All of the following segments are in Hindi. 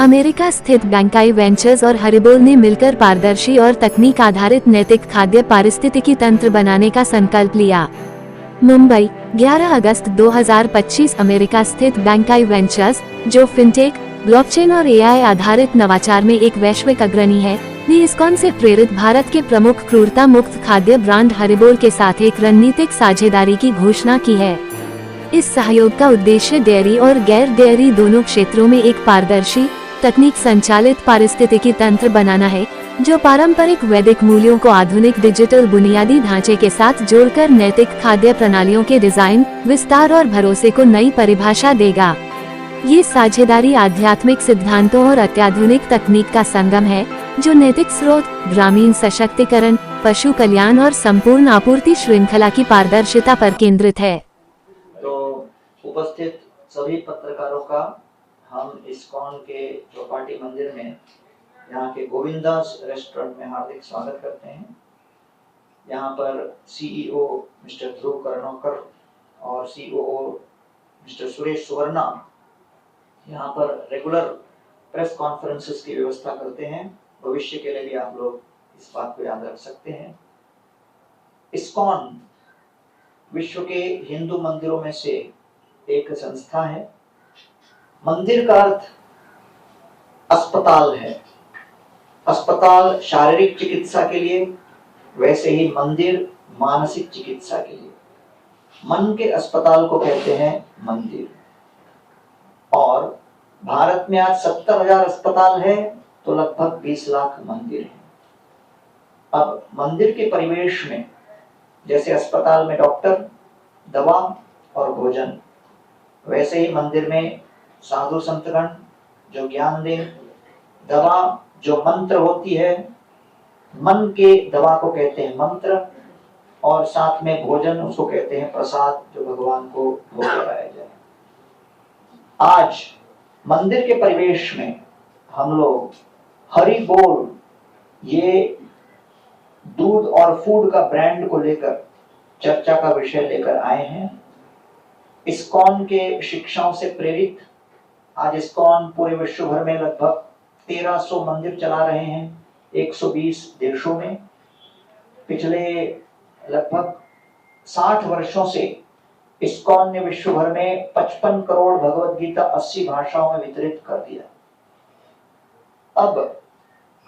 अमेरिका स्थित बैंकाई वेंचर्स और हरिबोल ने मिलकर पारदर्शी और तकनीक आधारित नैतिक खाद्य पारिस्थितिकी तंत्र बनाने का संकल्प लिया। मुंबई, 11 अगस्त 2025। अमेरिका स्थित बैंकाई वेंचर्स, जो फिनटेक, ब्लॉकचेन और एआई आधारित नवाचार में एक वैश्विक अग्रणी है, ने इस्कॉन से प्रेरित भारत के प्रमुख क्रूरता मुक्त खाद्य ब्रांड हरिबोल के साथ एक रणनीतिक साझेदारी की घोषणा की है। इस सहयोग का उद्देश्य डेयरी और गैर डेयरी दोनों क्षेत्रों में एक पारदर्शी, तकनीक संचालित पारिस्थितिकी तंत्र बनाना है, जो पारंपरिक वैदिक मूल्यों को आधुनिक डिजिटल बुनियादी ढांचे के साथ जोड़कर नैतिक खाद्य प्रणालियों के डिजाइन, विस्तार और भरोसे को नई परिभाषा देगा। ये साझेदारी आध्यात्मिक सिद्धांतों और अत्याधुनिक तकनीक का संगम है, जो नैतिक स्रोत, ग्रामीण सशक्तिकरण, पशु कल्याण और संपूर्ण आपूर्ति श्रृंखला की पारदर्शिता पर केंद्रित है। तो उपस्थित सभी पत्रकारों का हम इस्कॉन के चौपाटी मंदिर में, यहाँ के गोविंदास रेस्टोरेंट में हार्दिक स्वागत करते हैं। यहाँ पर सीईओ मिस्टर ध्रुव कर्णोकर और सीओओ मिस्टर सुरेश सुवर्णा यहाँ पर रेगुलर प्रेस कॉन्फ्रेंसेस की व्यवस्था करते हैं। भविष्य के लिए भी आप लोग इस बात को याद रख सकते हैं। इस्कॉन विश्व के हिंदू मंदिरों में से एक संस्था है। मंदिर का अर्थ अस्पताल है। अस्पताल शारीरिक चिकित्सा के लिए, वैसे ही मंदिर मानसिक चिकित्सा के लिए। मन के अस्पताल को कहते हैं मंदिर। और भारत में आज 70,000 अस्पताल है तो लगभग 20 लाख मंदिर हैं। अब मंदिर के परिवेश में, जैसे अस्पताल में डॉक्टर, दवा और भोजन, वैसे ही मंदिर में साधु संतगण जो ज्ञान दे, दवा जो मंत्र होती है, मन के दवा को कहते हैं मंत्र, और साथ में भोजन उसको कहते हैं प्रसाद, जो भगवान को भोग लगाया जाए। आज मंदिर के परिवेश में हम लोग हरि बोल, ये दूध और फूड का ब्रांड को लेकर चर्चा का विषय लेकर आए हैं। इस्कॉन के शिक्षाओं से प्रेरित आज इस्कॉन पूरे विश्व भर में लगभग 1300 मंदिर चला रहे हैं, 120 देशों में। पिछले लगभग 60 वर्षों से इस्कॉन ने विश्व भर में 55 करोड़ भगवत गीता 80 भाषाओं में वितरित कर दिया। अब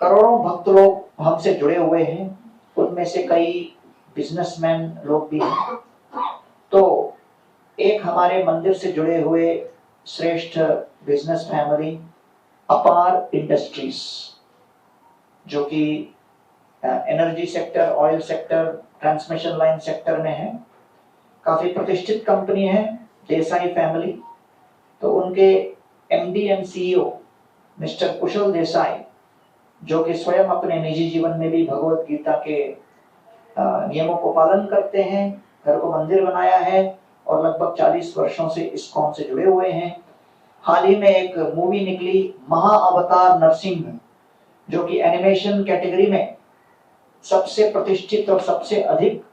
करोड़ों भक्त लोग हमसे जुड़े हुए हैं, उनमें से कई बिजनेसमैन लोग भी हैं। तो एक हमारे मंदिर से जुड़े हुए श्रेष्ठ बिजनेस फैमिली अपार इंडस्ट्रीज, जो कि energy sector, oil sector, transmission line sector में है, काफी प्रतिष्ठित कंपनी है, देसाई फैमिली। तो उनके एमडी एंड सीईओ मिस्टर कुशल देसाई, जो कि स्वयं अपने निजी जीवन में भी भगवत गीता के नियमों को पालन करते हैं, घर को मंदिर बनाया है और लगभग 40 वर्षों से इस्कॉन से जुड़े हुए हैं। हाल ही में एक मूवी निकली महाअवतार नरसिंह, जो कि एनिमेशन कैटेगरी में सबसे प्रतिष्ठित और सबसे अधिक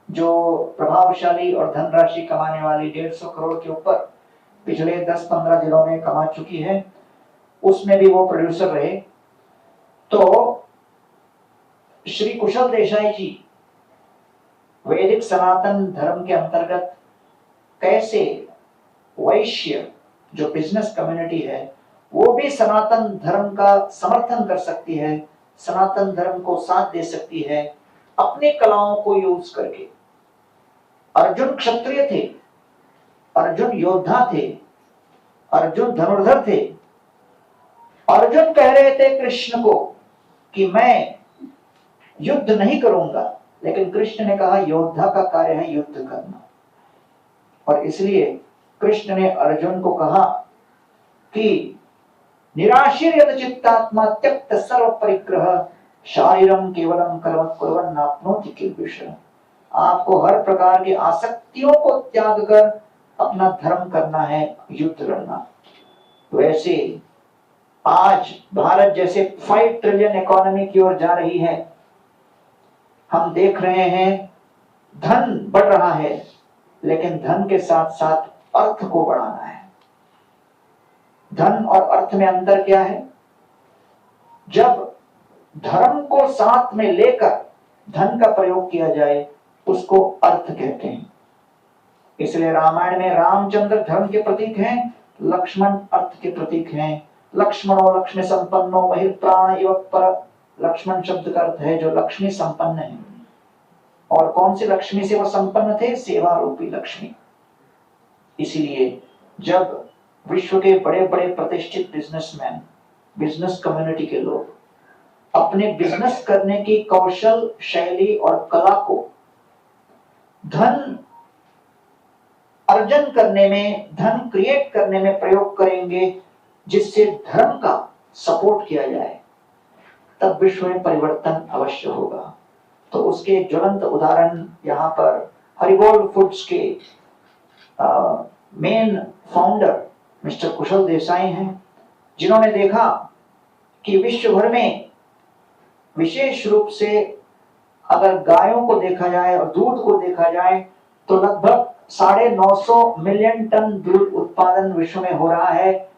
जो प्रभावशाली और धनराशि कमाने वाली 150 करोड़ के ऊपर पिछले 10-15 दिनों में कमा चुकी है, उसमें भी वो प्रोड्यूसर रहे। तो श्री कुशल देसाई जी वैदिक सनातन धर्म के अंतर्गत कैसे वैश्य जो बिजनेस कम्युनिटी है वो भी सनातन धर्म का समर्थन कर सकती है, सनातन धर्म को साथ दे सकती है अपनी कलाओं को यूज करके। अर्जुन क्षत्रिय थे, अर्जुन योद्धा थे, अर्जुन धनुर्धर थे। अर्जुन कह रहे थे कृष्ण को कि मैं युद्ध नहीं करूंगा, लेकिन कृष्ण ने कहा योद्धा का कार्य है युद्ध करना। और इसलिए कृष्ण ने अर्जुन को कहा कि निराशीर यद चित्तात्मा त्यक्त सर्व परिग्रह शारीरम केवलम कर्म कुर्वन् नाप्नोति किल्बिषम्। आपको हर प्रकार की आसक्तियों को त्याग कर अपना धर्म करना है, युद्ध लड़ना। वैसे आज भारत जैसे 5 ट्रिलियन इकोनॉमी की ओर जा रही है, हम देख रहे हैं धन बढ़ रहा है, लेकिन धन के साथ साथ अर्थ को बढ़ाना है। धन और अर्थ में अंतर क्या है? जब धर्म को साथ में लेकर धन का प्रयोग किया जाए उसको अर्थ कहते हैं। इसलिए रामायण में रामचंद्र धर्म के प्रतीक हैं, लक्ष्मण अर्थ के प्रतीक हैं। लक्ष्मणो लक्ष्मी संपन्नो बहिर्प्राण इव पर। लक्ष्मण शब्द का अर्थ है जो लक्ष्मी संपन्न है। और कौन सी लक्ष्मी से वो संपन्न थे? सेवा रूपी लक्ष्मी। इसीलिए जब विश्व के बड़े बड़े प्रतिष्ठित बिजनेसमैन, बिजनेस कम्युनिटी के लोग अपने बिजनेस करने की कौशल, शैली और कला को धन अर्जन करने में, धन क्रिएट करने में प्रयोग करेंगे जिससे धर्म का सपोर्ट किया जाए, तब विश्व में परिवर्तन अवश्य होगा। तो उसके एक ज्वलंत उदाहरण यहाँ पर हरिबोल फूड्स के मेन फाउंडर मिस्टर कुशल देसाई हैं, जिन्होंने देखा कि विश्व भर में विशेष रूप से अगर गायों को देखा जाए और दूध को देखा जाए तो लगभग 950 मिलियन टन दूध उत्पादन विश्व में हो रहा है,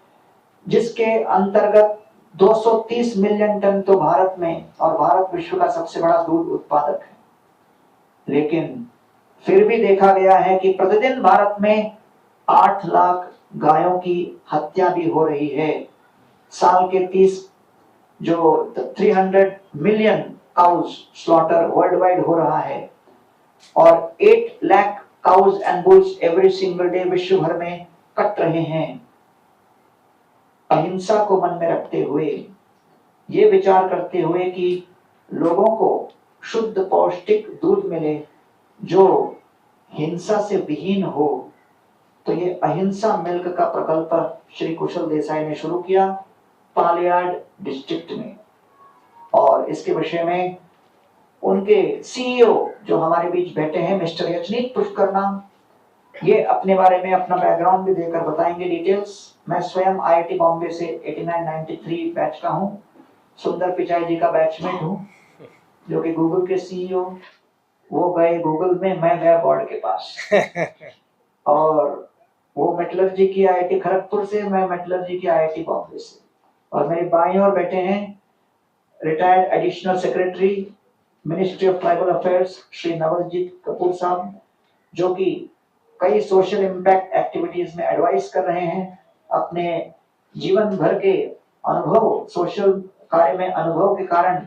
जिसके अंतर्गत 230 मिलियन टन तो भारत में, और भारत विश्व का सबसे बड़ा दूध उत्पादक है। लेकिन फिर भी देखा गया है कि प्रतिदिन भारत में 8 लाख गायों की हत्या भी हो रही है। साल के 300 million cows slaughter worldwide हो रहा है और 8 lakh cows and bulls every single day विश्व भर में कट रहे हैं। अहिंसा को मन में रखते हुए, ये विचार करते हुए कि लोगों को शुद्ध पौष्टिक दूध मिले जो हिंसा से विहीन हो, तो ये अहिंसा मिल्क का प्रकल्प श्री कुशल देसाई ने शुरू किया पालियाड डिस्ट्रिक्ट में। और इसके विषय में उनके सीईओ जो हमारे बीच बैठे हैं मिस्टर यजनीत पुष्करना, ये अपने बारे में अपना बैकग्राउंड भी देकर बताएंगे डिटेल्स। मैं स्वयं आईआईटी बॉम्बे से 89-93 बैच का हूँ, सुंदर पिचाई जी का बैचमेट हूँ जो कि गूगल के सीईओ। वो गए गूगल में, मैं गया बोर्ड के पास और वो मेटलर्जी की आईआईटी खड़गपुर से, मैं मेटलर्जी की आईआईटी बॉम्बे से। और मेरे बाईं ओर बैठे हैं retired additional secretary ministry of tribal affairs Shri Navaljit Kapoor साहब, जो कि कई सोशल इम्पैक्ट एक्टिविटीज में एडवाइस कर रहे हैं। अपने जीवन भर के अनुभव, सोशल कार्य में अनुभव के कारण,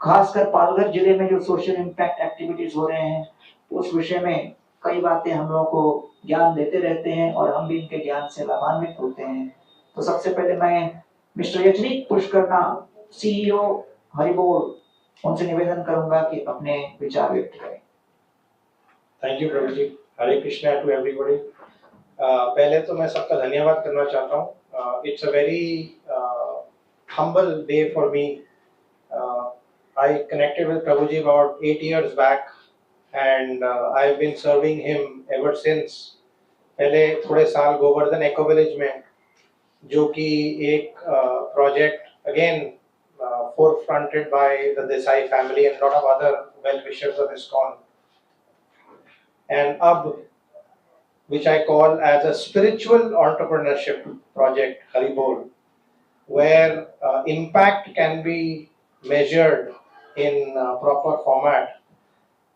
खासकर पालघर जिले में जो सोशल इम्पैक्ट एक्टिविटीज हो रहे हैं उस विषय में कई बातें हम लोगों को ज्ञान देते रहते हैं और हम भी इनके ज्ञान से लाभान्वित होते हैं। तो सबसे पहले मैं मिस्टर यजनीत पुष्करना, सीईओ हरिबोल, उनसे निवेदन करूंगा कि अपने विचार व्यक्त करें। थैंक यू प्रभु जी। Hare Krishna to everybody. पहले तो मैं सबका धन्यवाद करना चाहता हूँ। It's a very humble day for me. I connected with Prabhuji about 8 years back and I've been serving him ever since. पहले थोड़े साल गोवर्धन एको विलेज में, जो कि एक project again forefronted by the Desai family and a lot of other well-wishers of ISKCON. And अब, which I call as a spiritual entrepreneurship project, Haribol, where impact can be measured in proper format.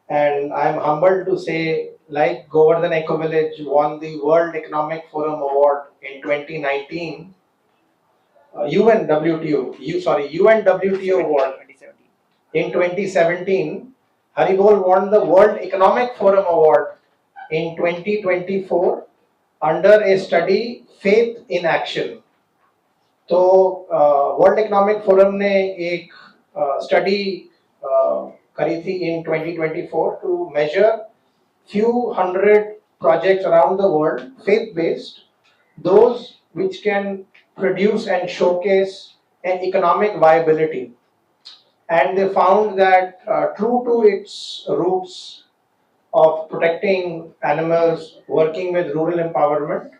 And I'm humbled to say, like Govardhan Eco Village won the World Economic Forum Award in 2019, UNWTO award in 2017, Haribol won the World Economic Forum Award in 2024 under a study Faith in Action. तो वर्ल्ड इकोनॉमिक फोरम ने एक स्टडी करी थी in 2024 to measure few hundred projects around the world, faith-based, those which can produce and showcase an economic viability. And they found that true to its roots of protecting animals, working with rural empowerment,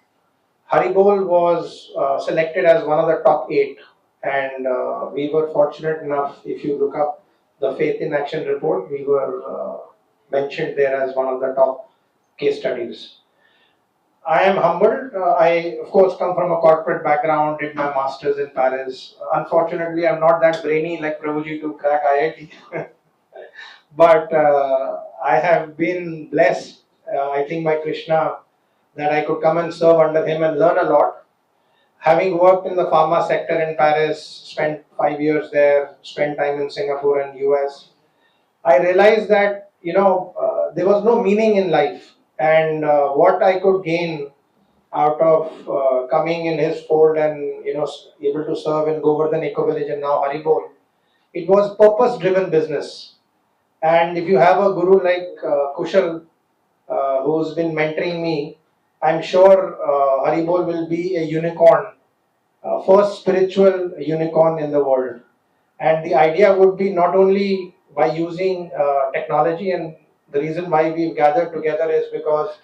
Haribol was selected as one of the top 8, and we were fortunate enough, if you look up the Faith in Action report, we were mentioned there as one of the top case studies. I am humbled. I, of course, come from a corporate background, did my masters in Paris. Unfortunately, I'm not that brainy like Prabhuji to crack IIT. But I have been blessed, I think, by Krishna that I could come and serve under him and learn a lot. Having worked in the pharma sector in Paris, spent 5 years there, spent time in Singapore and US, I realized that there was no meaning in life, and what I could gain out of coming in his fold and able to serve in Govardhan Eco Village and now Haribol, it was purpose-driven business. And if you have a guru like Kushal, who's been mentoring me, I'm sure Haribol will be a unicorn, first spiritual unicorn in the world. And the idea would be not only by using technology, and the reason why we've gathered together is because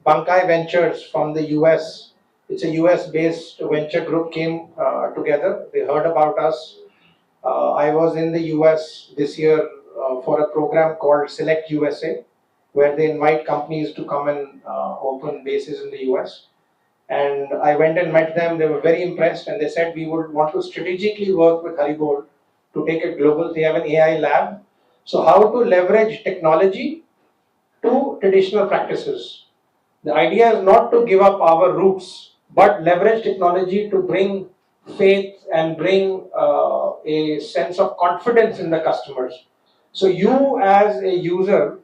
Bankai Ventures from the US, it's a US based venture group, came together. They heard about us. I was in the US this year for a program called Select USA, where they invite companies to come and open bases in the US. And I went and met them. They were very impressed, and they said we would want to strategically work with Haribol to take it global. They have an AI lab. So, how to leverage technology to traditional practices. The idea is not to give up our roots, but leverage technology to bring faith and bring a sense of confidence in the customers. So, you as a user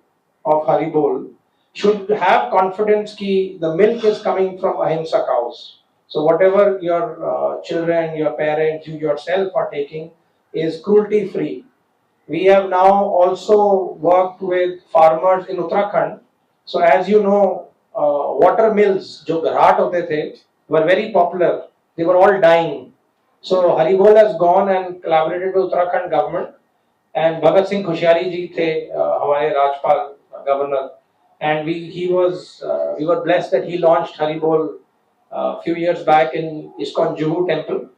of Haribol should have confidence that the milk is coming from Ahimsa cows. So, whatever your children, your parents, you yourself are taking is cruelty free. We have now also worked with farmers in Uttarakhand. So as you know, water mills, जो घराट होते थे, were very popular. They were all dying. So Haribol has gone and collaborated with Uttarakhand government, and Bhagat Singh Khoshyari ji थे हमारे राज्यपाल governor, and we were blessed that he launched Haribol a few years back in ISKCON Juhu temple.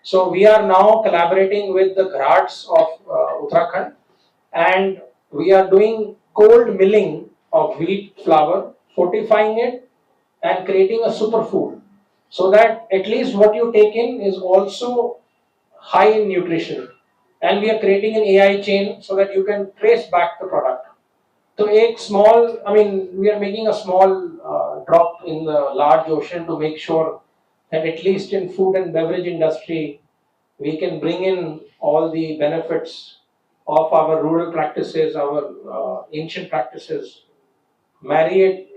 So we are now collaborating with the Ghats of Uttarakhand, and we are doing cold milling of wheat flour, fortifying it and creating a superfood, so that at least what you take in is also high in nutrition. And we are creating an AI chain so that you can trace back the product. So we are making a small drop in the large ocean to make sure that at least in food and beverage industry, we can bring in all the benefits of our rural practices, our ancient practices, marry it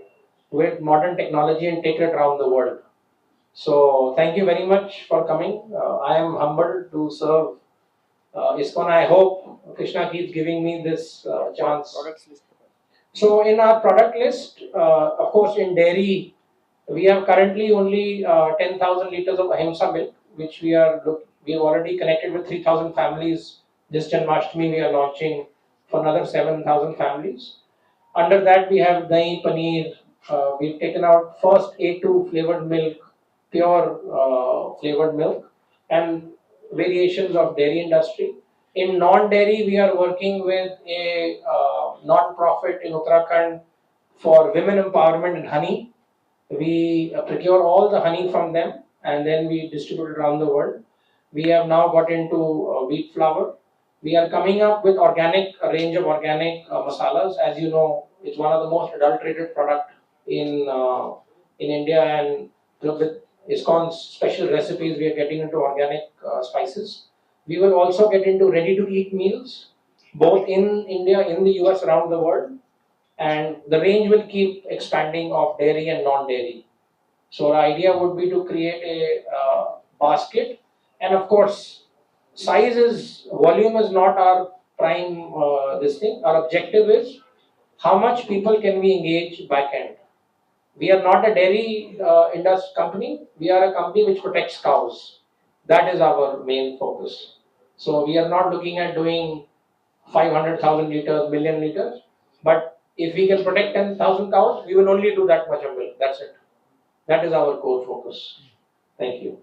with modern technology and take it around the world. So thank you very much for coming. I am humbled to serve ISKCON. I hope Krishna keeps giving me this chance. So in our product list, of course, in dairy, we have currently only 10,000 liters of Ahimsa milk, which we have already connected with 3,000 families. This Janmashtami we are launching for another 7,000 families. Under that we have dahi, paneer. We've taken out first A2 flavored milk, pure flavored milk, and variations of dairy industry. In non-dairy, we are working with a non-profit in Uttarakhand for women empowerment in honey. We procure all the honey from them and then we distribute it around the world. We have now got into wheat flour. We are coming up with a range of organic masalas. As you know, it's one of the most adulterated product in India, and with ISKCON's special recipes, we are getting into organic spices. We will also get into ready-to-eat meals, both in India, in the US, around the world, and the range will keep expanding of dairy and non-dairy. So the idea would be to create a basket, and of course, volume is not our prime this thing. Our objective is how much people can we engage back end. We are not a dairy industry company. We are a company which protects cows. That is our main focus. So we are not looking at doing 500,000 liters, million liters, but if we can protect 10,000 cows, we will only do that much of milk. That's it. That is our core focus. Thank you.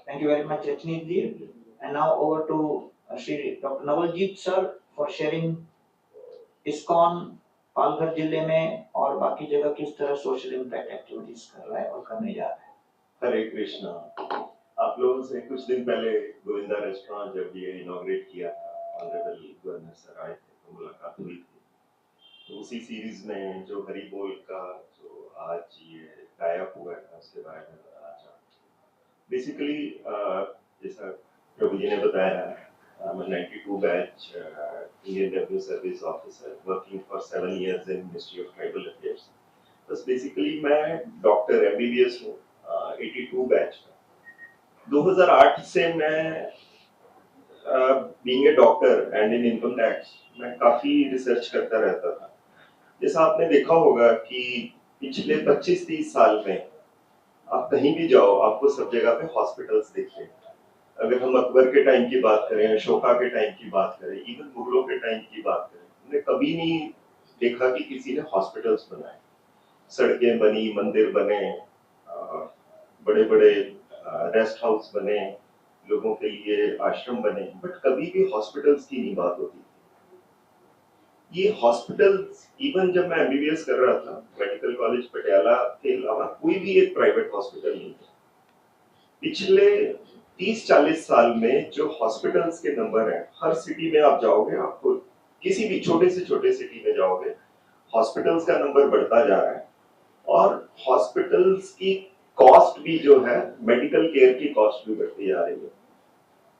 Thank you very much, Rajneet ji. And now over to Shri Dr. Navaljeet sir for sharing ISKCON Palghar जिले में और बाकी जगह किस तरह सोशल इम्पैक्ट एक्टिविटीज कर रहा है और करने जा रहा है? हरे कृष्णा। आप लोगों से कुछ दिन पहले गोविंदा रेस्टोरेंट जब ये इनॉग्रेट किया था, ऑनरेबल गवर्नर सर आए थे तो मुलाकात हुई थी। तो उसी सीरीज में जो हरी बोल का जो आज ये गायब हुआ है उसके बारे में बताना चाहता। बेसिकली जैसा प्रभु जी ने बताया, I'm a 92 batch Indian Revenue Service officer working for 7 years in Ministry of Tribal Affairs. बस बेसिकली मैं डॉक्टर MBBS हूँ, 82 बैच का। 2008 से मैं being a doctor and in income tax मैं काफी रिसर्च करता रहता था। जैसा आपने देखा होगा कि पिछले 25-30 साल में आप कहीं भी जाओ आपको सब जगह पे हॉस्पिटल्स दिखते हैं। अगर हम अकबर के टाइम की बात करें, अशोका के टाइम की बात करें, इवन मुगलों के टाइम की बात करें, हमने कभी नहीं देखा कि किसी ने हॉस्पिटल्स बनाए। सड़कें बनी, मंदिर बने, बड़े बड़े रेस्ट हाउस बने, लोगों के लिए आश्रम बने, बट कभी भी हॉस्पिटल्स की नहीं बात होती। ये हॉस्पिटल्स इवन जब मैं एमबीबीएस कर रहा था मेडिकल कॉलेज पटियाला के अलावा कोई भी एक प्राइवेट हॉस्पिटल नहीं था। पिछले 30-40 साल में जो हॉस्पिटल्स के नंबर हैं, हर सिटी में आप जाओगे, आपको किसी भी छोटे से छोटे सिटी में जाओगे, हॉस्पिटल्स का नंबर बढ़ता जा रहा है। और हॉस्पिटल्स की कॉस्ट भी जो है, मेडिकल केयर की कॉस्ट भी बढ़ती जा रही है।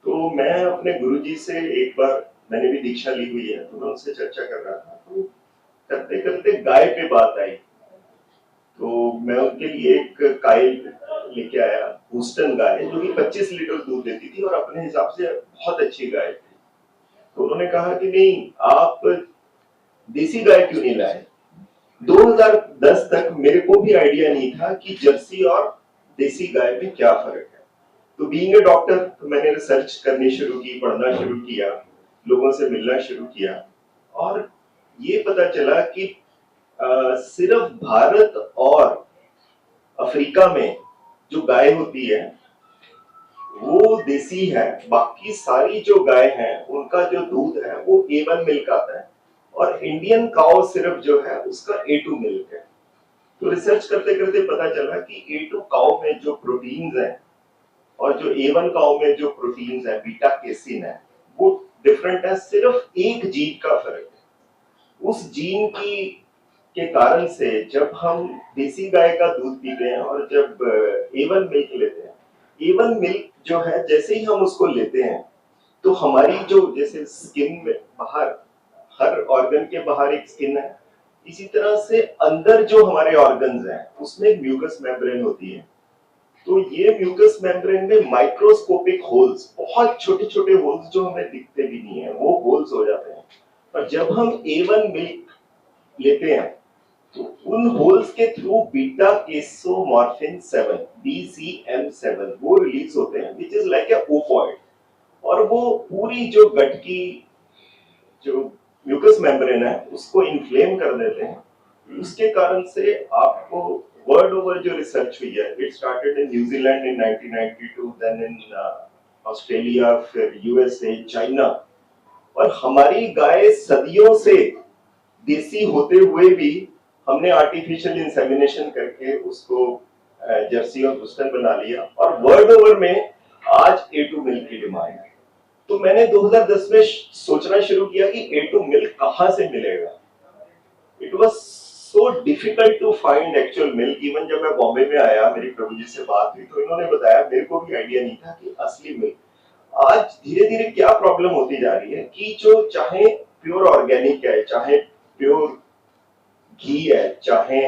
तो मैं अपने गुरुजी से एक बार, मैंने भी दीक्षा ली हुई है, तो मैं उनसे चर्चा कर रहा था, तो करते करते गाय पे बात आई। तो मैं उनके लिए एक गाय लेके आया, हूस्टन गाय, जो कि 25 लीटर दूध देती थी और अपने हिसाब से बहुत अच्छी गाय थी। तो उन्होंने कहा कि नहीं, आप देसी गाय क्यों नहीं लाए? 2010 तक मेरे को भी आइडिया नहीं था कि जर्सी और देसी गाय में क्या फर्क है। तो बीइंग ए डॉक्टर तो मैंने रिसर्च करनी शुरू की, पढ़ना शुरू किया, लोगों से मिलना शुरू किया, और ये पता चला कि सिर्फ भारत और अफ्रीका में जो गाय होती है वो देसी है। बाकी सारी जो गाय हैं उनका जो दूध है वो A1 मिल्क आता है, और इंडियन काउ सिर्फ जो है उसका A2 मिल्क है। तो रिसर्च करते करते पता चला कि A2 काउ में जो प्रोटीन्स हैं और जो A1 काउ में जो प्रोटीन्स है, बीटा केसिन है, वो डिफरेंट है। सिर्फ एक जीन का फर्क है। उस जीन की के कारण से जब हम देसी गाय का दूध पीते हैं और जब A1 मिल्क लेते हैं, A1 मिल्क जो है जैसे ही हम उसको लेते हैं तो हमारी जो, जैसे स्किन में बाहर, हर ऑर्गन के बाहर एक स्किन है, इसी तरह से अंदर जो हमारे ऑर्गन्स हैं उसमें म्यूकस मेम्ब्रेन होती है। तो ये म्यूकस मेम्ब्रेन में माइक्रोस्कोपिक होल्स, बहुत छोटे छोटे होल्स जो हमें दिखते भी नहीं है, वो होल्स हो जाते हैं। और जब हम A1 मिल्क लेते हैं तो उन होल्स के थ्रू बीटा केसोमॉर्फिन 7 BCM7 वो रिलीज होते हैं, which is like a opioid, और वो पूरी जो गट की जो म्यूकस मेम्ब्रेन है उसको इन्फ्लेम कर देते हैं। उसके कारण से आपको वर्ल्ड ओवर जो रिसर्च हुई है, it started in New Zealand in 1992, then in Australia, फिर यूएसए, चाइना, और हमारी गाय सदियों से देसी होते हुए भी हमने आर्टिफिशियल इंसेमिनेशन करके उसको जर्सी और हूस्टन बना लिया, और वर्ल्ड ओवर में आज A2 मिल्क की डिमांड है। तो मैंने 2010 में सोचना शुरू किया कि A2 मिल्क कहां से मिलेगा। It was so difficult to find actual milk. Even जब मैं बॉम्बे में आया, मेरी प्रभु जी से बात हुई, तो इन्होंने बताया, मेरे को भी आइडिया नहीं था कि असली मिल्क। आज धीरे धीरे क्या प्रॉब्लम होती जा रही है कि जो चाहे प्योर ऑर्गेनिक है, चाहे प्योर घी है, चाहे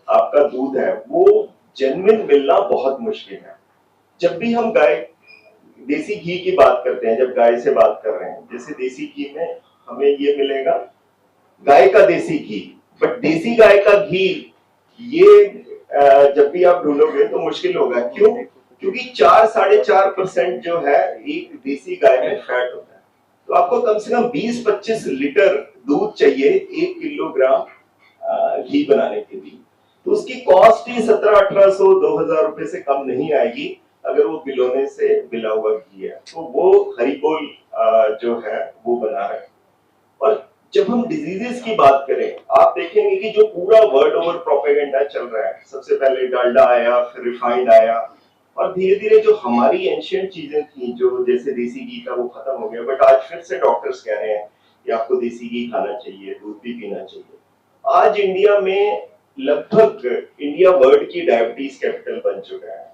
आपका दूध है, वो जेन्युइन मिलना बहुत मुश्किल है। जब भी हम गाय देसी घी की बात करते हैं, जब गाय से बात कर रहे हैं, जैसे देसी घी में हमें ये मिलेगा गाय का देसी घी, बट देसी गाय का घी ये जब भी आप ढूंढोगे तो मुश्किल होगा। क्यों? क्योंकि 4-4.5% जो है एक देसी गाय में फैट होता है। तो आपको कम से कम 20-25 लीटर दूध चाहिए 1 किलोग्राम घी बनाने के लिए। तो उसकी कॉस्ट ही 1700-1800 2000 रुपए से कम नहीं आएगी अगर वो बिलोने से मिला हुआ घी है। तो वो हरिबोल जो है वो बना रहे हैं। और जब हम डिजीजेस की बात करें, आप देखेंगे कि जो पूरा वर्ड ओवर प्रोपेगेंडा चल रहा है, सबसे पहले डालडा आया, फिर रिफाइंड आया, और धीरे धीरे जो हमारी एंशियंट चीजें थी, जो जैसे देसी घी था, वो खत्म हो गया। बट आज फिर से डॉक्टर्स कह रहे हैं कि आपको देसी घी खाना चाहिए, दूध भी पीना चाहिए। आज इंडिया में लगभग इंडिया वर्ल्ड की डायबिटीज कैपिटल बन चुका है।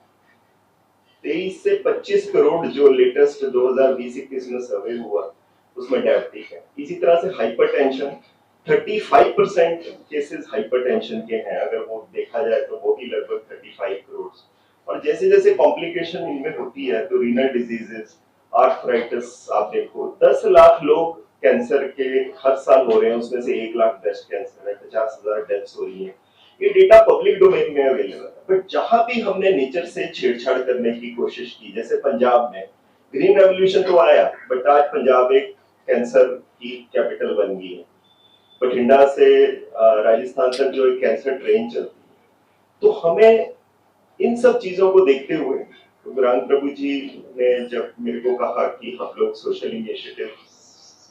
23 से 25 करोड़ जो लेटेस्ट 2020-21 में सर्वे हुआ, उसमें डायबिटिक है। इसी तरह से हाइपरटेंशन, 35% केसेस हाइपरटेंशन के हैं, अगर वो देखा जाए तो वो भी लगभग 35 करोड़। और जैसे जैसे कॉम्प्लिकेशन इनमें होती है, तो रीनल डिजीजेस, आर्थराइटिस, आप देखो 10 लाख लोग कैंसर के हर साल हो रहे हैं, उसमें से 1 लाख ब्रेस्ट कैंसर है, 50,000 डेथ्स हो रही है। ये डेटा पब्लिक डोमेन में अवेलेबल है। बट जहां भी हमने नेचर से छेड़छाड़ करने की कोशिश की, जैसे पंजाब में ग्रीन रेवोल्यूशन तो आया, बट आज पंजाब एक कैंसर की कैपिटल बन गई है। बठिंडा से राजस्थान तक जो एक कैंसर ट्रेन चलती है। तो हमें इन सब चीजों को देखते हुए, तो गुरांग प्रभु जी ने जब मेरे को कहा कि हम लोग सोशल इनिशिएटिव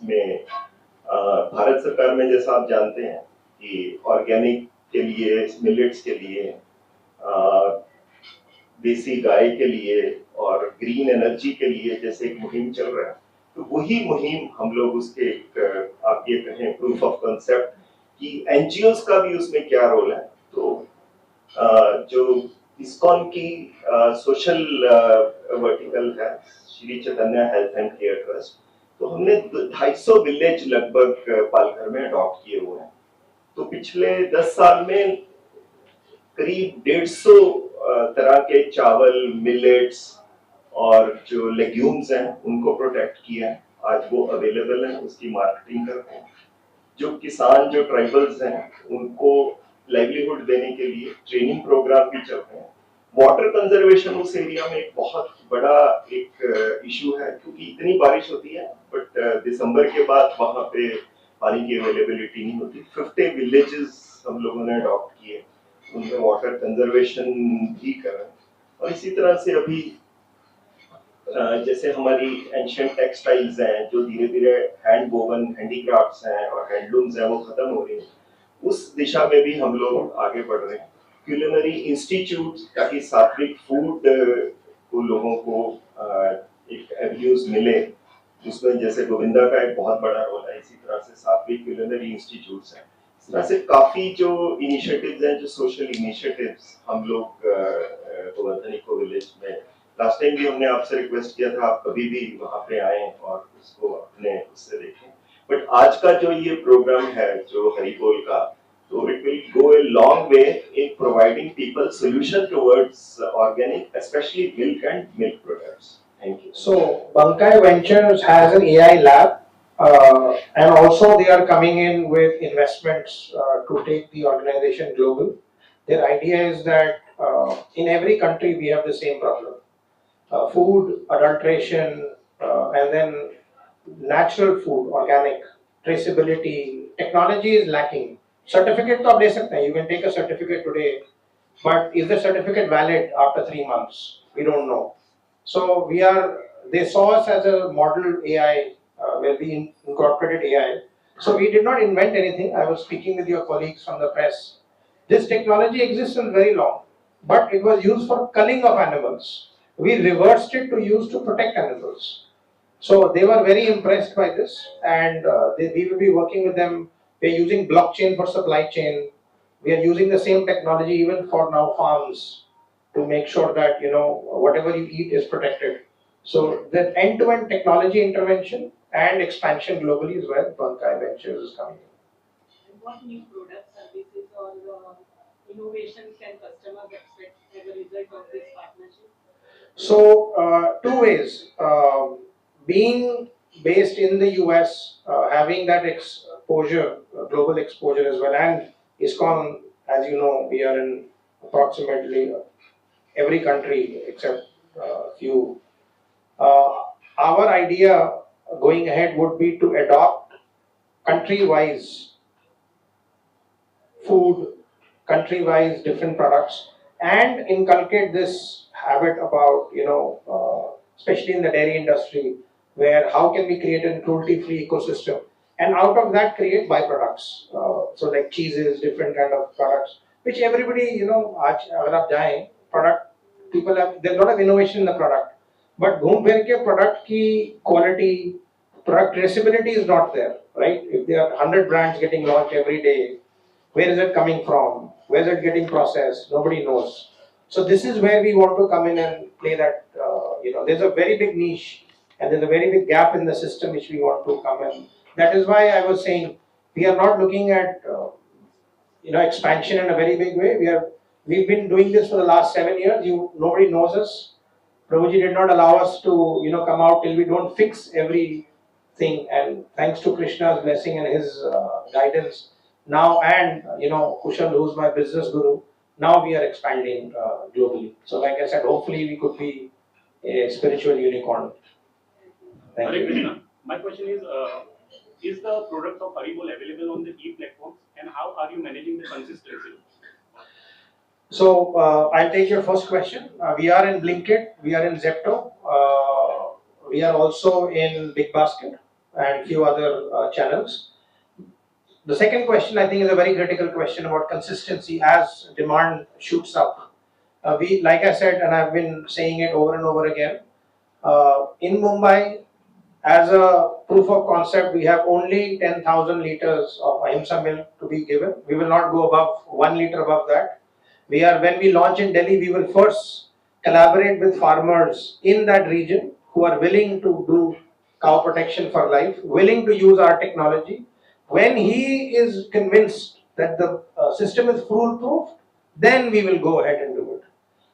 में, भारत सरकार में जैसा आप जानते हैं कि ऑर्गेनिक के लिए, मिलेट्स के लिए, देसी गाय के लिए और ग्रीन एनर्जी के लिए जैसे एक मुहिम चल रहा है, तो वही मुहिम हम लोग उसके एक, आप ये कहें प्रूफ ऑफ कंसेप्ट कि एनजीओस का भी उसमें क्या रोल है। तो जो इस्कॉन की सोशल वर्टिकल है, Shri Chaitanya health and care trust, तो हमने 250 विलेज लगभग पालघर में अडॉप्ट किए हुए हैं। तो पिछले 10 साल में करीब 150 तरह के चावल, मिलेट्स और जो लेग्यूम्स हैं उनको प्रोटेक्ट किया है। आज वो अवेलेबल है, उसकी मार्केटिंग करते हैं। जो किसान, जो ट्राइबल्स हैं, उनको लाइवलीहुड देने के लिए ट्रेनिंग प्रोग्राम भी चल रहे हैं। वाटर कंजर्वेशन उस एरिया में एक बहुत बड़ा एक इशू है, क्योंकि इतनी बारिश होती है, बट दिसंबर के बाद वहां पे पानी की अवेलेबिलिटी नहीं होती। 50 विलेजेस हम लोगों ने अडॉप्ट किए, उनमें वाटर कंजर्वेशन भी कर रहे हैं। और इसी तरह से अभी जैसे हमारी एंशिएंट टेक्सटाइल्स हैं, जो धीरे धीरे हैंड वोवन हैंडीक्राफ्ट्स हैं और हैंडलूम्स हैं, वो खत्म हो रही हैं, उस दिशा में भी हम लोग आगे बढ़ रहे हैं। क्यूलिनरी इंस्टीट्यूट, ताकि सात्विक फूड को लोगों को एक एवेन्यूज मिले, उसमें जैसे गोविंदा का एक बहुत बड़ा रोल है। इसी तरह से सात्विक क्यूलिनरी इंस्टीट्यूट्स हैं। इस तरह से काफी जो इनिशिएटिव्स हैं, जो सोशल इनिशिएटिव्स हम लोग गोवर्धन इको विलेज में, लास्ट टाइम भी हमने आपसे रिक्वेस्ट किया था आप कभी भी वहां पे आए और उसको अपने उससे देखें। बट आज का जो ये प्रोग्राम है जो हरिबोल का, तो it will go a long way in providing people solution towards organic, especially milk and milk products. Thank you. So Bankai Ventures has an AI lab, and also they are coming in with investments to take the organization global. Their idea is that in every country we have the same problem. Food adulteration, and then natural food, organic, traceability, technology is lacking. Certificate तो आप ले सकते हैं, you can take a certificate today, but is the certificate valid after 3 months? We don't know. So they saw us as a model AI, where we incorporated AI. So we did not invent anything. I was speaking with your colleagues from the press. This technology exists since very long, but it was used for culling of animals. We reversed it to use to protect animals. So they were very impressed by this, and we will be working with them. We are using blockchain for supply chain. We are using the same technology even for now farms to make sure that whatever you eat is protected. So the end-to-end technology intervention and expansion globally is where Bankai Ventures is coming in. And what new products, services, or innovations can customers expect as a result of this partnership? So, 2 ways. Being based in the US, having that exposure, global exposure as well, and ISKCON, as you know, we are in approximately every country except few. Our idea going ahead would be to adopt country-wise food, country-wise different products, and inculcate this habit about, especially in the dairy industry, where how can we create a cruelty-free ecosystem and out of that create byproducts. So like cheeses, different kind of products, which everybody, आज अगर आप जाएं product, people have, there's a lot of innovation in the product, but घूम फिर के product की quality, product traceability is not there, right? If there are 100 brands getting launched every day, where is it coming from? Where is it getting processed? Nobody knows. So this is where we want to come in and play that. There's a very big niche and there's a very big gap in the system which we want to come in. That is why I was saying we are not looking at expansion in a very big way. We've been doing this for the last 7 years. Nobody knows us. Prabhuji did not allow us to come out till we don't fix everything. And thanks to Krishna's blessing and his guidance now, and Kushal, who's my business guru, now we are expanding globally. So like I said, hopefully we could be a spiritual unicorn. Thank Hare you. Krishna. My question is the product of Haribol available on the e-platforms, and how are you managing the consistency? So I'll take your first question. We are in Blinkit, we are in Zepto, we are also in Big Basket and few other channels. The second question I think is a very critical question about consistency as demand shoots up. We, like I said, and I've been saying it over and over again, in Mumbai, as a proof of concept, we have only 10,000 liters of Ahimsa milk to be given. We will not go above 1 liter above that. When we launch in Delhi, we will first collaborate with farmers in that region who are willing to do cow protection for life, willing to use our technology. When he is convinced that the system is foolproof, then we will go ahead and do it.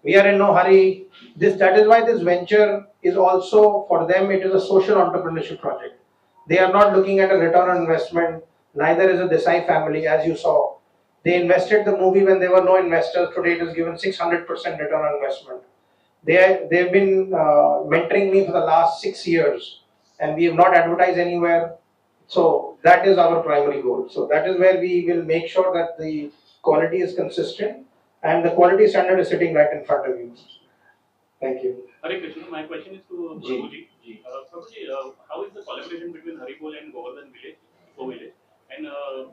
We are in no hurry. That is why this venture is also, for them, it is a social entrepreneurship project. They are not looking at a return on investment, neither is a Desai family, as you saw. They invested the movie when there were no investors. Today it is given 600% return on investment. They've been mentoring me for the last 6 years, and we have not advertised anywhere. So that is our primary goal. So that is where we will make sure that the quality is consistent and the quality standard is sitting right in front of you. Thank you. Hare Krishna. My question is to Ji. Prabhuji. Prabhuji, how is the collaboration between Haribol and Govardhan village, and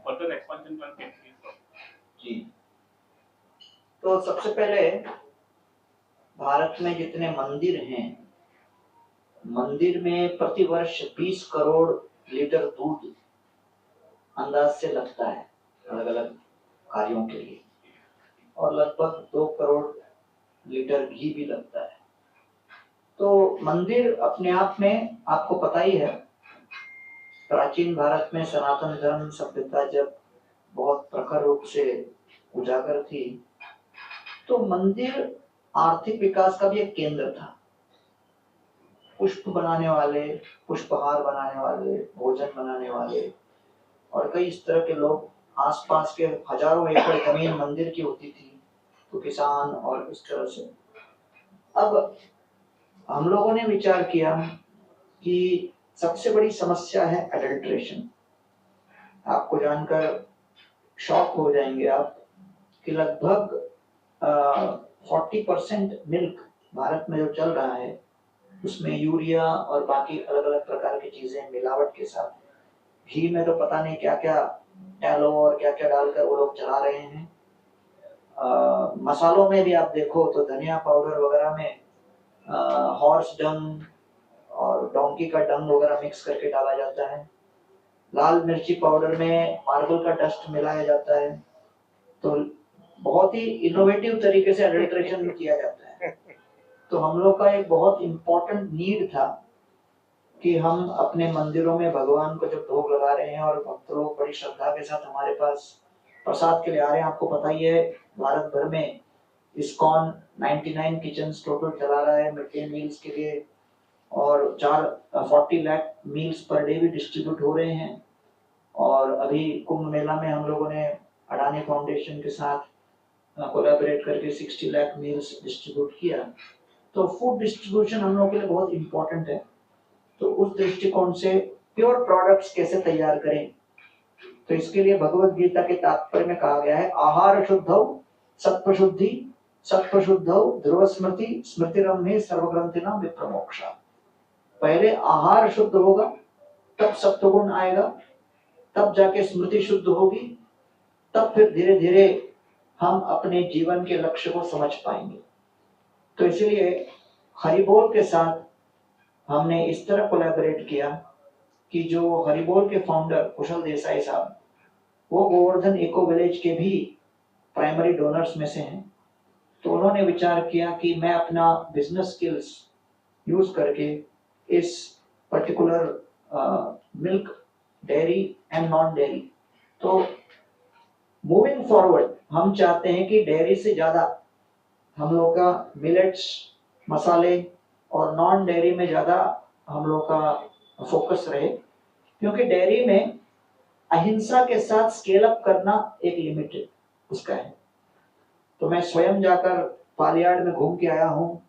further expansion plan can be from? जी तो सबसे पहले भारत में जितने मंदिर हैं, मंदिर में प्रतिवर्ष 20 करोड़ लीटर दूध अंदाज से लगता है अलग अलग कार्यों के लिए, और लगभग 2 करोड़ लीटर घी भी लगता है. तो मंदिर अपने आप में आपको पता ही है, प्राचीन भारत में सनातन धर्म सभ्यता जब बहुत प्रखर रूप से उजागर थी, तो मंदिर आर्थिक विकास का भी एक केंद्र था. पुष्प बनाने वाले, पुष्पहार बनाने वाले, भोजन बनाने वाले और कई इस तरह के लोग, आसपास के हजारों एकड़ जमीन मंदिर की होती थी, तो किसान और इस तरह से. अब हम लोगों ने विचार किया कि सबसे बड़ी समस्या है एडल्ट्रेशन. आपको जानकर शॉक हो जाएंगे आप कि लगभग 40% मिल्क भारत में जो चल रहा है उसमें यूरिया और बाकी अलग अलग प्रकार की चीजें मिलावट के साथ, घी में तो पता नहीं क्या क्या टैलो और क्या क्या डालकर वो लोग चला रहे हैं. मसालों में भी आप देखो तो धनिया पाउडर वगैरह में हॉर्स डंग और डोंकी का डंग वगैरह मिक्स करके डाला जाता है. लाल मिर्ची पाउडर में मार्बल का डस्ट मिलाया जाता है. तो बहुत ही इनोवेटिव तरीके से एडल्ट्रेशन किया जाता है. तो हम लोग का एक बहुत इम्पोर्टेंट नीड था कि हम अपने मंदिरों में भगवान को जब भोग लगा रहे हैं और भक्त लोग बड़ी श्रद्धा के साथ हमारे पास प्रसाद के लिए आ रहे हैं. आपको पता ही है भारत भर में इस्कॉन 99 किचन्स टोटल चला रहा है मिड डे मील्स के लिए, और 40 लाख मील्स पर डे भी डिस्ट्रीब्यूट हो रहे हैं. और अभी कुंभ मेला में हम लोगों ने अडानी फाउंडेशन के साथ कोलैबोरेट करके 60 लाख मील्स डिस्ट्रीब्यूट किया. तो फूड डिस्ट्रीब्यूशन हम लोगों के लिए बहुत इम्पोर्टेंट है. तो उस दृष्टिकोण से प्योर प्रोडक्ट्स कैसे तैयार करें, तो इसके लिए भगवत गीता के तात्पर्य में कहा गया है आहार शुद्धौ सत्व शुद्धि, सत्व शुद्धौ ध्रुव स्मृति, स्मृतिरम्हे सर्वग्रंथिनां विप्रमोक्षा. पहले आहार शुद्ध होगा तब सत्वगुण आएगा, तब जाके स्मृति शुद्ध होगी, तब फिर धीरे धीरे हम अपने जीवन के लक्ष्य को समझ पाएंगे। तो इसलिए हरिबोल के साथ हमने इस तरह कोलैबोरेट किया कि जो हरिबोल के फाउंडर कुशल देसाई साहब, वो गोवर्धन इको विलेज के भी प्राइमरी डोनर्स में से हैं। तो उन्होंने विचार किया कि मैं अपना बिजनेस स्किल्स यूज करके इस particular milk dairy and non dairy, तो मूविंग फॉरवर्ड हम चाहते हैं कि डेयरी से ज्यादा हम लोग का मिलेट्स, मसाले और नॉन डेयरी में ज्यादा हम लोग का फोकस रहे, क्योंकि डेयरी में अहिंसा के साथ स्केल अप करना एक लिमिटेड उसका है। तो मैं स्वयं जाकर पालियाड में घूम के आया हूँ,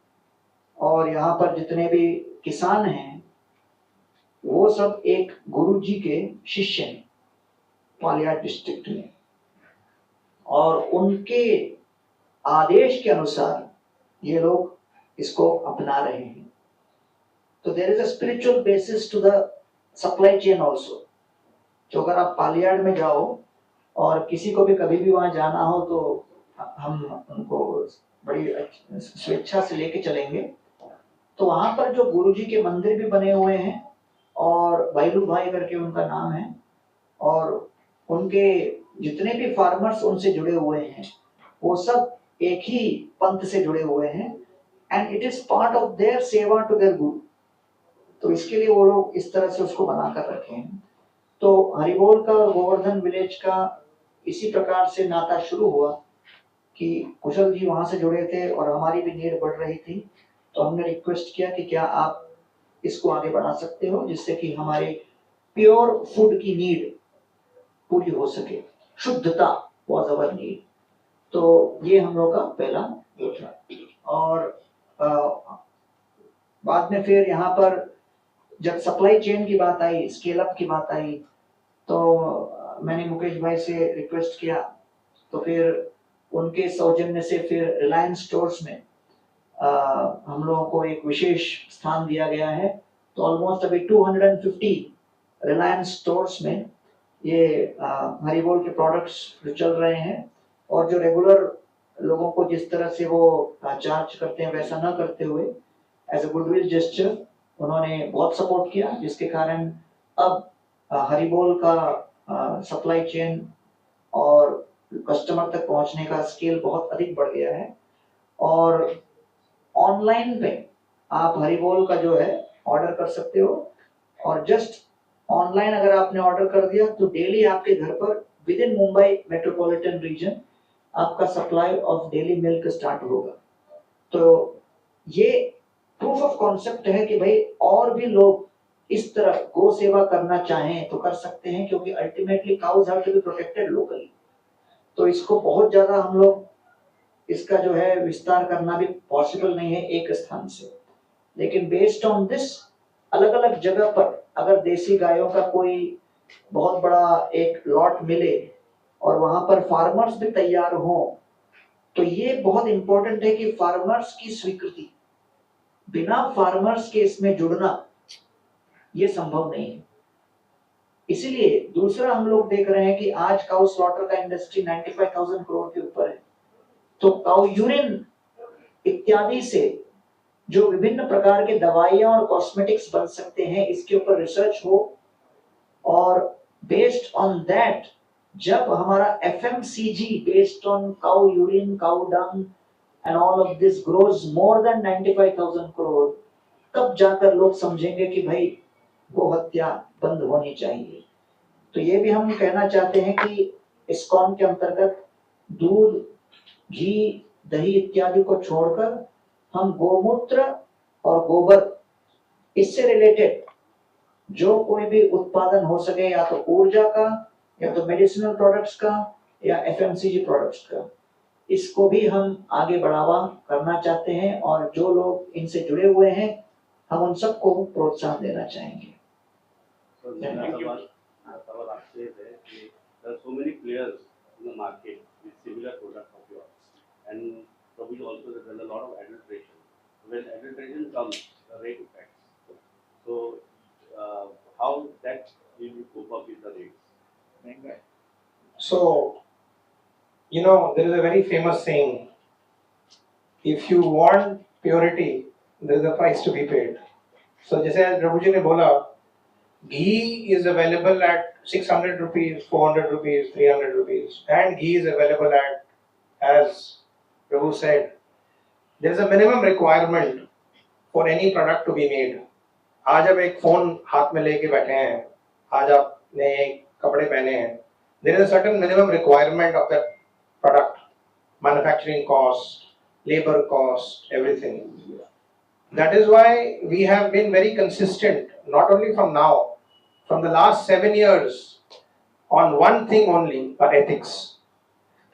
और यहाँ पर जितने भी किसान हैं वो सब एक गुरुजी के शिष्य हैं पालियाड डिस्ट्रिक्ट में, और उनके आदेश के अनुसार ये लोग इसको अपना रहे हैं। तो there is a spiritual basis to the supply chain also. तो अगर आप पालियाड में जाओ और किसी को भी कभी भी वहां जाना हो तो हम उनको बड़ी स्वेच्छा से लेके चलेंगे। तो वहां पर जो गुरुजी के मंदिर भी बने हुए हैं, और भाईलू भाई करके उनका नाम है, और उनके जितने भी फार्मर्स उनसे जुड़े हुए हैं वो सब एक ही पंथ से जुड़े हुए हैं, and it is part of their सेवा टू देयर गुरु। तो इसके लिए वो लोग इस तरह से उसको बनाकर रखे हैं। तो हरिबोल का और गोवर्धन विलेज का इसी प्रकार से नाता शुरू हुआ कि कुशल जी वहां से जुड़े थे और हमारी भी नीड बढ़ रही थी। तो हमने रिक्वेस्ट किया कि क्या आप इसको आगे बढ़ा सकते हो, जिससे कि हमारे प्योर फूड की नीड पूरी हो सके, शुद्धता वाज अवर नीड। तो ये हम लोग का पहला वो था। और बाद में फिर यहाँ पर जब सप्लाई चेन की बात आई, स्केल अप की बात आई, तो मैंने मुकेश भाई से रिक्वेस्ट किया। तो फिर उनके सौजन्य से फिर रिलायंस स्टोर्स में हम लोगों को एक विशेष स्थान दिया गया है। तो ऑलमोस्ट अभी 250 रिलायंस स्टोर्स में ये हरिबोल के प्रोडक्ट्स जो चल रहे हैं, और जो रेगुलर लोगों को जिस तरह से वो चार्ज करते हैं वैसा ना करते हुए एज अ गुडविल जेस्चर उन्होंने बहुत सपोर्ट किया, जिसके कारण अब हरिबोल का सप्लाई चेन और कस्टमर तक पहुंचने का स्केल बहुत अधिक बढ़ गया है। और ऑनलाइन पे आप हरिबोल का जो है ऑर्डर कर सकते हो, और जस्ट ऑनलाइन अगर आपने ऑर्डर कर दिया तो डेली आपके घर पर within Mumbai metropolitan region आपका supply of daily milk start होगा। तो ये प्रूफ ऑफ कॉन्सेप्ट है कि भाई और भी लोग इस तरह गौ सेवा करना चाहें तो कर सकते हैं, क्योंकि ultimately cows have to be protected locally. तो इसको बहुत ज्यादा हम लोग इसका जो है विस्तार करना भी पॉसिबल नहीं है एक स्थान से, लेकिन बेस्ड ऑन दिस अलग अलग जगह पर अगर देसी गायों का कोई बहुत बड़ा एक लॉट मिले और वहां पर फार्मर्स भी तैयार हो, तो ये बहुत इंपॉर्टेंट है कि फार्मर्स की स्वीकृति, बिना फार्मर्स के इसमें जुड़ना ये संभव नहीं है। इसीलिए दूसरा हम लोग देख रहे हैं कि आज काउ स्लॉटर का इंडस्ट्री 95,000 करोड़ के ऊपर है। तो काउ यूरिन इत्यादि से जो विभिन्न प्रकार के दवाइयां और कॉस्मेटिक्स बन सकते हैं, इसके ऊपर रिसर्च हो, और बेस्ड ऑन दैट जब हमारा FMCG based on cow urine, cow dung and all of this grows more than 95,000 crore, तब जाकर लोग समझेंगे कि भाई गो हत्या बंद होनी चाहिए। तो ये भी हम कहना चाहते हैं कि इस्कॉन के अंतर्गत दूध, घी, दही इत्यादि को छोड़कर हम गोमूत्र और गोबर, इससे रिलेटेड जो कोई भी उत्पादन हो सके, या तो ऊर्जा का, या तो मेडिसिनल प्रोडक्ट्स का, या FMCG प्रोडक्ट्स का, इसको भी हम आगे बढ़ावा करना चाहते हैं। और जो लोग इनसे जुड़े हुए हैं हम उन सबको प्रोत्साहन देना चाहेंगे। सवाल आपसे है कि there are so many players in the market with similar product of yours, and probably also there's a lot of adulteration. When adulteration comes, the rate affects. So how that will you cope up with the rates? So, you know, there is a very famous saying, if you want purity, there is a price to be paid. So, जैसे प्रभु जी ने बोला, ghee is available at 600 rupees, 400 rupees, 300 rupees, and ghee is available at, as Prabhu said, there is a minimum requirement for any product to be made. आज आप एक फोन हाथ में लेके बैठे हैं, आज आपने एक कपड़े पहने हैं, there is a certain minimum requirement of that product, manufacturing cost, labor cost, everything. That is why we have been very consistent, not only from now, from the last 7 years, on one thing only, our ethics.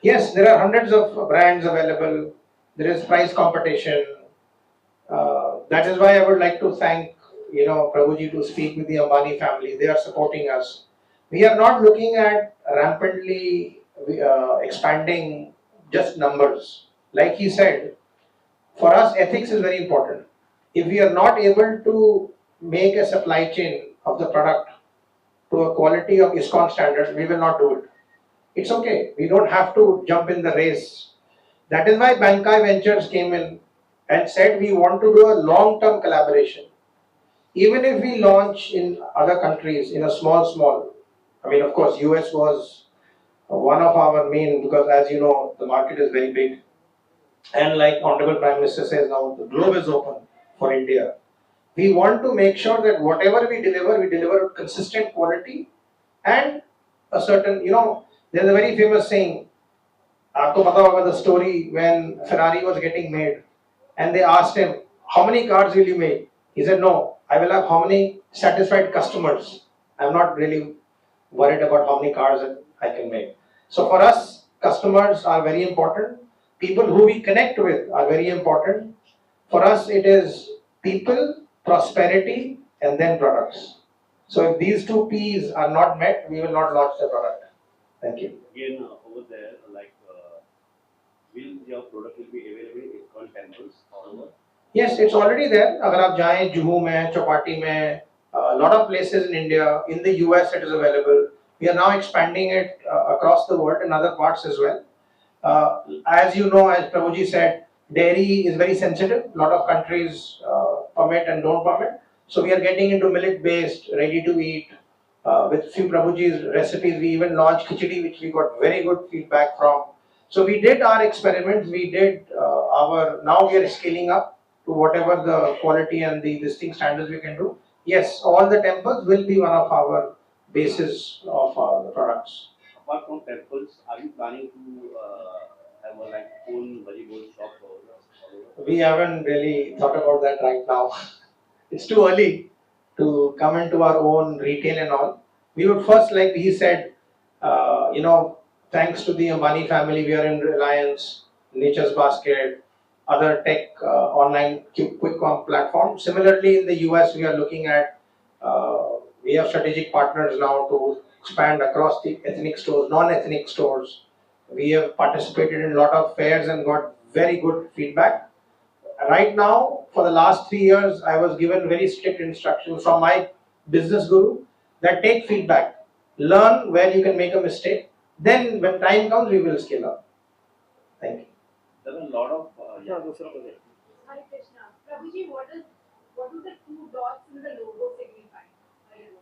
Yes, there are hundreds of brands available, there is price competition. That is why I would like to thank, you know, Prabhuji to speak with the Ambani family. They are supporting us. We are not looking at rampantly expanding just numbers. Like he said, for us, ethics is very important. If we are not able to make a supply chain of the product to a quality of ISKCON standards, we will not do it. It's okay. We don't have to jump in the race. That is why Bankai Ventures came in and said we want to do a long-term collaboration. Even if we launch in other countries in a small, I mean, of course, US was one of our main, because as you know, the market is very big. And like Honorable Prime Minister says now, the globe is open for India. We want to make sure that whatever we deliver consistent quality and a certain, you know, there's a very famous saying, आपको पता होगा the story when Ferrari was getting made and they asked him, how many cars will you make? He said, no, I will have how many satisfied customers. I'm not really worried about how many cars that I can make. So for us, customers are very important. People who we connect with are very important. For us, it is people, prosperity, and then products. So if these two P's are not met, we will not launch the product. Thank you. Again, over there, like, will your product will be available in ISKCON temples all over? Yes, it's already there. अगर आप जाएं जुहू में, चौपाटी में, a lot of places in India, in the US it is available. We are now expanding it across the world in other parts as well. As you know, as Prabhuji said, dairy is very sensitive. A lot of countries permit and don't permit. So we are getting into millet-based, ready-to-eat. With few Prabhuji's recipes, we even launched khichdi, which we got very good feedback from. So we did our experiments. We did now we are scaling up to whatever the quality and the distinct standards we can do. Yes, all the temples will be one of our basis of the products. Apart from temples, are you planning to have a like own Haribol shop all over? We haven't really thought about that right now. It's too early to come into our own retail and all. We would first, like he said, you know, thanks to the Ambani family, we are in Reliance, Nature's Basket, other tech online quick com platforms. Similarly, in the US, we are looking at, we have strategic partners now to expand across the ethnic stores, non-ethnic stores. We have participated in a lot of fairs and got very good feedback. Right now, for the last 3 years, I was given very strict instructions from my business guru that take feedback, learn where you can make a mistake, then when time comes, we will scale up. Thank you. There are a lot of Hare Krishna. Prabhuji, what do the two dots in the logo signify?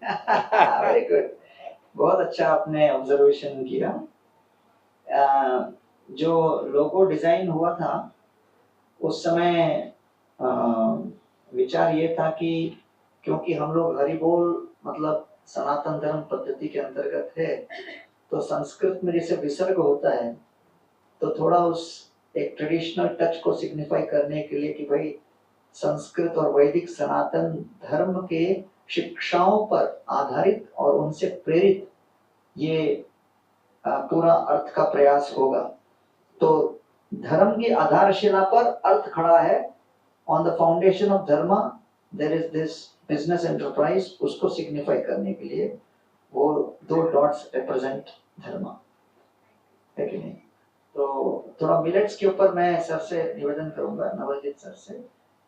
Very good, बहुत अच्छा आपने ऑब्जर्वेशन किया. जो लोगो डिजाइन हुआ था उस समय विचार ये था कि क्योंकि हम लोग हरिबोल मतलब सनातन धर्म पद्धति के अंतर्गत है, तो संस्कृत में जैसे विसर्ग होता है, तो थोड़ा उस एक ट्रेडिशनल टच को सिग्निफाई करने के लिए कि भाई संस्कृत और वैदिक सनातन धर्म के शिक्षाओं पर आधारित और उनसे प्रेरित ये पूरा अर्थ का प्रयास होगा. तो धर्म की आधारशिला पर अर्थ खड़ा है. On the foundation of dharma there is this business enterprise. उसको सिग्निफाई करने के लिए वो दो डॉट्स रिप्रेजेंट धर्म है कि नहीं. तो थोड़ा मिलेट्स के ऊपर मैं सर से निवेदन करूंगा, नवजीत सर से,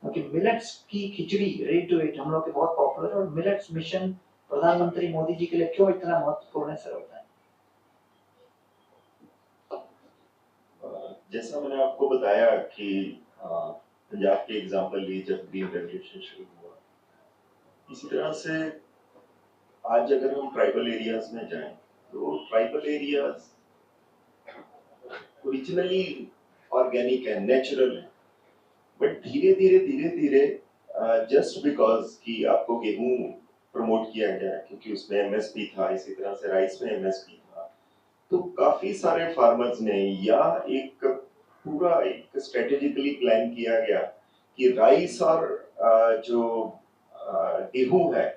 क्योंकि मिलेट्स की खिचड़ी रेडी टू ईट हम लोग के बहुत पॉपुलर. और मिलेट्स मिशन प्रधानमंत्री मोदी जी के लिए क्यों इतना महत्वपूर्ण है सर, होता है? जैसा मैंने आपको बताया कि पंजाब के एग्जाम्पल लिए जब ग्रीन रेवोल्यूशन शुरू हुआ, इसी तरह से आज अगर हम ट्राइबल एरियाज में जाएं तो ट्राइबल एरियाज ओरिजिनली ऑर्गेनिक है, नेचुरल है, बट धीरे धीरे जस्ट बिकॉज कि आपको गेहूं प्रमोट किया गया क्योंकि उसमें एमएसपी था, इसी तरह से राइस में एमएसपी था, तो काफी सारे फार्मर्स ने या एक पूरा एक स्ट्रेटेजिकली प्लान किया गया कि राइस और जो गेहूं है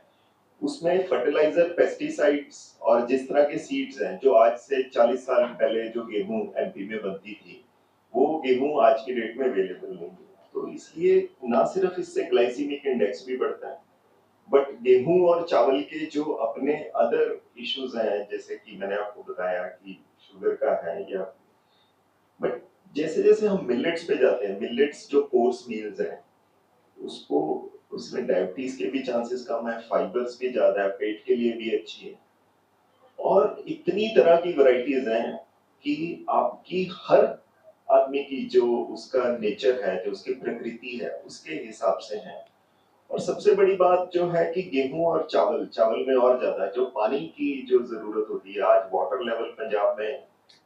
उसमें फर्टिलाइजर, पेस्टिसाइड्स और जिस तरह के सीड्स हैं जो आज से 40 साल पहले जो गेहूं एमपी में बनती थी वो गेहूं आज की डेट में अवेलेबल नहीं है। तो इसलिए ना सिर्फ इससे ग्लाइसीमिक इंडेक्स भी बढ़ता है, बट गेहूं और चावल के जो अपने अदर इश्यूज हैं, जैसे कि मैंने आपको बताया कि शुगर का है, या बट जैसे जैसे हम मिलेट्स पे जाते हैं, मिलेट्स जो कोर्स मील्स हैं उसको उसमें डायबिटीज के भी चांसेस कम है, फाइबर्स भी ज्यादा है, पेट के लिए भी अच्छी है, और इतनी तरह की वैरायटीज हैं कि आपकी हर आदमी की जो उसका नेचर है, जो उसकी प्रकृति है, उसके हिसाब से है। और सबसे बड़ी बात जो है कि गेहूं और चावल में और ज्यादा जो पानी की जो जरूरत होती है, आज वाटर लेवल पंजाब में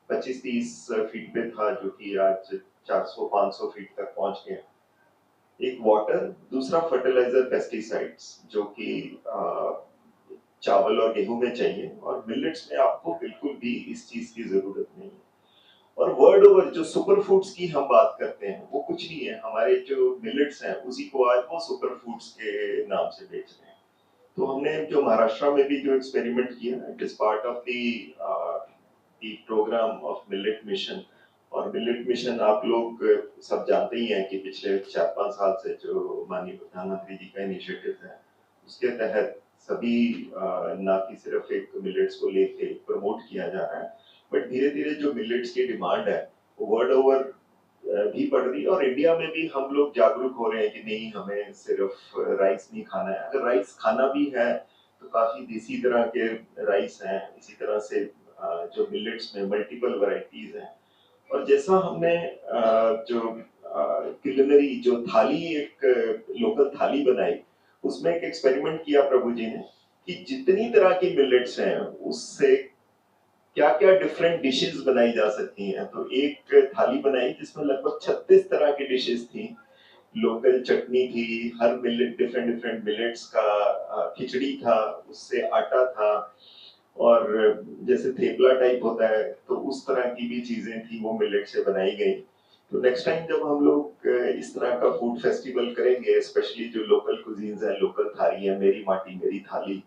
25-30 फीट पे था जो कि आज 400-500 फीट तक पहुंच गया। एक वाटर, दूसरा फर्टिलाइजर, पेस्टिसाइड्स जो कि चावल और गेहूं में चाहिए, और मिलेट्स में आपको बिल्कुल भी इस चीज की जरूरत नहीं है। और वर्ल्ड ओवर जो सुपर फूड्स की हम बात करते हैं वो कुछ नहीं है, हमारे जो मिलेट्स हैं उसी को आज वो सुपर फूड्स के नाम से बेच रहे हैं। तो हमने जो महाराष्ट्र में भी जो एक्सपेरिमेंट किया, it is part of the program of millet mission. और मिलेट मिशन आप लोग सब जानते ही हैं कि पिछले 4-5 साल से जो माननीय प्रधानमंत्री जी का इनिशिएटिव है, उसके तहत सभी ना कि सिर्फ एक मिलेट्स को लेके प्रमोट किया जा रहा है, बट धीरे धीरे जो मिलेट्स की डिमांड है वो वर्ल्ड ओवर भी बढ़ रही है, और इंडिया में भी हम लोग जागरूक हो रहे हैं कि नहीं, हमें सिर्फ राइस नहीं खाना है। अगर राइस खाना भी है तो काफी देसी तरह के राइस हैं, इसी तरह से जो मिलेट्स में मल्टीपल वैरायटीज हैं। और जैसा हमने जो कुलिनरी जो थाली, एक लोकल थाली बनाई, उसमें एक एक्सपेरिमेंट किया प्रभु जी ने कि जितनी तरह की मिलेट्स हैं उससे क्या क्या डिफरेंट डिशेस बनाई जा सकती हैं। तो एक थाली बनाई जिसमें लगभग 36 तरह की डिशेस थी। लोकल चटनी थी, हर मिलेट डिफरेंट मिलेट्स का खिचड़ी था, उससे आटा था, और जैसे थेपला टाइप होता है तो उस तरह की भी चीजें थी, वो मिलेट से बनाई गई। तो नेक्स्ट टाइम जब हम लोग इस तरह का फूड फेस्टिवल करेंगे, स्पेशली जो लोकल कुजीन्स है, लोकल थाली है, मेरी माटी मेरी थाली,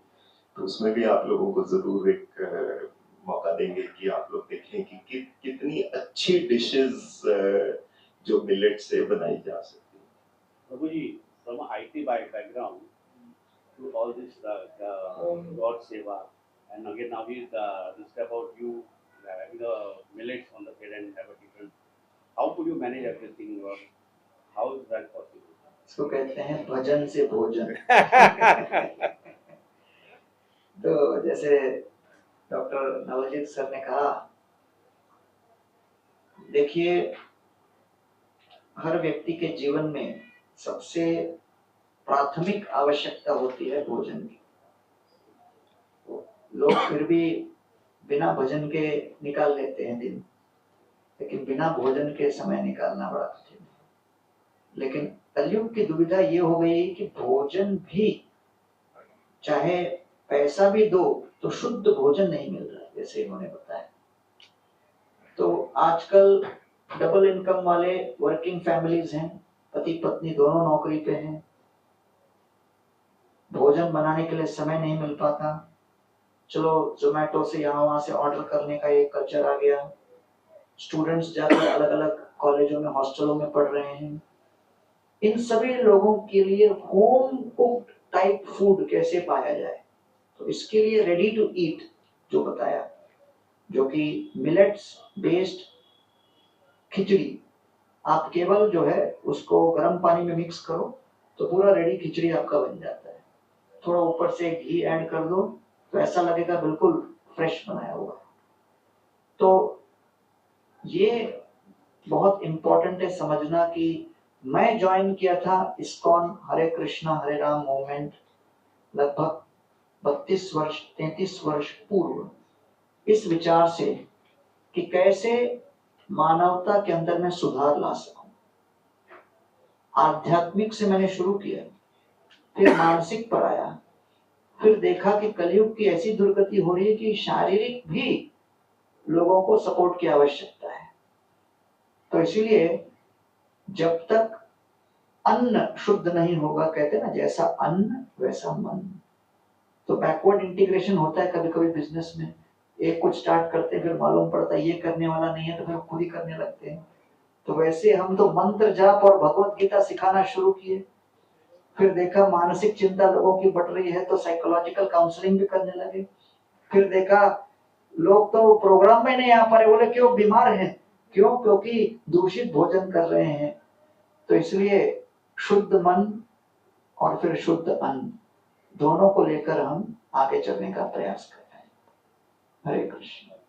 तो उसमें भी आप लोगों को जरूर एक मौका देंगे कि आप लोग देखें कि कितनी अच्छी डिशेस जो मिलेट से बनाई जा सकती है। प्रभु जी, from a IT background to all this God Seva, and again now we discuss about you having the millets on the plate and have a different. How could you manage everything? Or how is that possible? इसको कहते हैं भजन से भोजन। तो जैसे डॉक्टर नवजीत सर ने कहा, देखिए हर व्यक्ति के जीवन में सबसे प्राथमिक आवश्यकता होती है भोजन की। लोग फिर भी बिना भोजन के निकाल लेते हैं दिन, लेकिन बिना भोजन के समय निकालना बड़ा कठिन है। लेकिन कलयुग की दुविधा ये हो गई कि भोजन भी, चाहे पैसा भी दो तो शुद्ध भोजन नहीं मिल रहा, जैसे इन्होंने बताया। तो आजकल डबल इनकम वाले वर्किंग फैमिलीज हैं, पति पत्नी दोनों नौकरी पे हैं, भोजन बनाने के लिए समय नहीं मिल पाता। चलो जोमेटो से यहाँ वहां से ऑर्डर करने का एक कल्चर आ गया। स्टूडेंट्स जाकर अलग अलग कॉलेजों में, हॉस्टलों में पढ़ रहे हैं। इन सभी लोगों के लिए होम कुक्ड टाइप फूड कैसे पाया जाए, तो इसके लिए रेडी टू ईट जो बताया, जो कि मिलेट्स बेस्ड खिचड़ी, आप केवल जो है उसको गर्म पानी में मिक्स करो तो पूरा रेडी खिचड़ी आपका बन जाता है। थोड़ा ऊपर से घी ऐड कर दो तो ऐसा लगेगा बिल्कुल फ्रेश बनाया हुआ। तो ये बहुत इंपॉर्टेंट है समझना कि मैं ज्वाइन किया था इस्कॉन हरे कृष्णा हरे राम मूवमेंट लगभग 33 वर्ष पूर्व, इस विचार से कि कैसे मानवता के अंदर में सुधार ला सकूं। आध्यात्मिक से मैंने शुरू किया, फिर मानसिक पर आया, फिर देखा कि कलयुग की ऐसी दुर्गति हो रही है कि शारीरिक भी लोगों को सपोर्ट की आवश्यकता है। तो इसीलिए जब तक अन्न शुद्ध नहीं होगा, कहते हैं ना जैसा अन्न वैसा मन, तो बैकवर्ड इंटीग्रेशन होता है कभी कभी बिजनेस में। एक कुछ स्टार्ट करते हैं, फिर मालूम पड़ता है ये करने वाला नहीं है, तो फिर खुद ही करने लगते हैं। तो वैसे हम तो मंत्र जाप और भगवत गीता सिखाना शुरू किए, फिर देखा मानसिक चिंता लोगों की बढ़ रही है तो साइकोलॉजिकल काउंसलिंग भी करने लगे। फिर देखा लोग तो प्रोग्राम में नहीं आ पा रहे, बोले क्यों, बीमार हैं, क्यों, क्योंकि दूषित भोजन कर रहे हैं। तो इसलिए शुद्ध मन और फिर शुद्ध अन्न दोनों को लेकर हम आगे चलने का प्रयास कर रहे हैं। हरे कृष्ण।